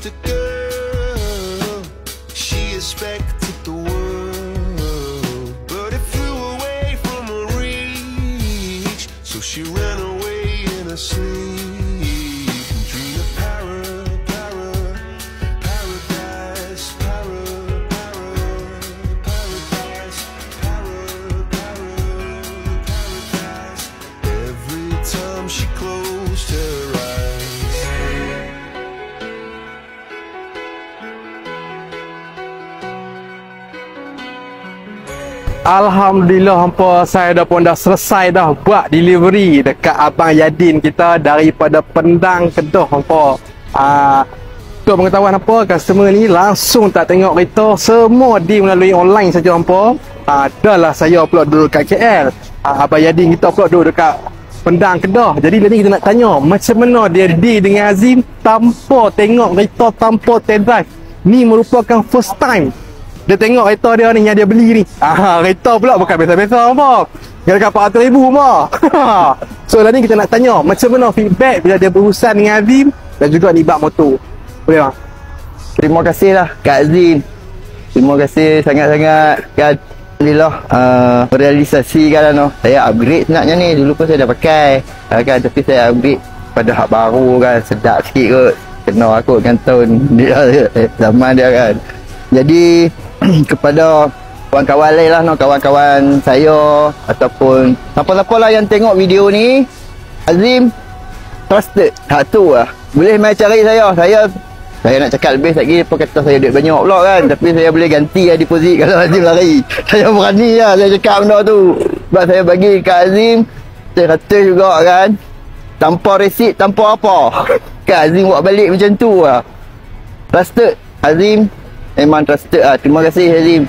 a girl, she expected the world, but it flew away from her reach. So she ran away in her sleep and dreamed of paradise, paradise. Every time she closed her eyes. Alhamdulillah hampa, saya pun dah selesai dah buat delivery dekat Abang Yadin kita daripada Pendang, Kedah hampa. Untuk pengetahuan hampa, customer ni langsung tak tengok kereta, semua di melalui online saja hampa. Dah lah saya upload dulu kat KL, Abang Yadin kita upload dulu dekat Pendang, Kedah. Jadi ni kita nak tanya macam mana dia deal dengan Azim tanpa tengok kereta, tanpa test drive. Ni merupakan first time dia tengok kereta dia ni yang dia beli ni. Kereta pula bukan biasa-biasa apa. Dia dekat 400,000 apa. So lah ni kita nak tanya macam mana feedback bila dia berurusan dengan Azim dan juga ni bak motor. Boleh bang? Terima kasih lah Kak Azim. Terima kasih sangat-sangat kan. Alhamdulillah merealisasikan lah. Saya upgrade sebenarnya ni. Dulu pun saya dah pakai kan, tapi saya upgrade pada hak baru kan. Sedap sikit kot. Kena aku kan tahun dia, zaman dia kan. Jadi kepada kawan-kawan lain lah, kawan-kawan saya ataupun siapa-siapa lah yang tengok video ni, Azim trusted. Hak tu lah. Boleh main cari saya nak cakap lebih lagi, apa kata saya duit banyak pula kan. Tapi saya boleh ganti lah deposit kalau Azim lari. Saya berani lah saya cakap benda tu. Sebab saya bagi kat Azim 100 juga kan, tanpa resit, tanpa apa. Kan Azim buat balik macam tu lah. Trusted Azim, memang trusted lah. Terima kasih Azim.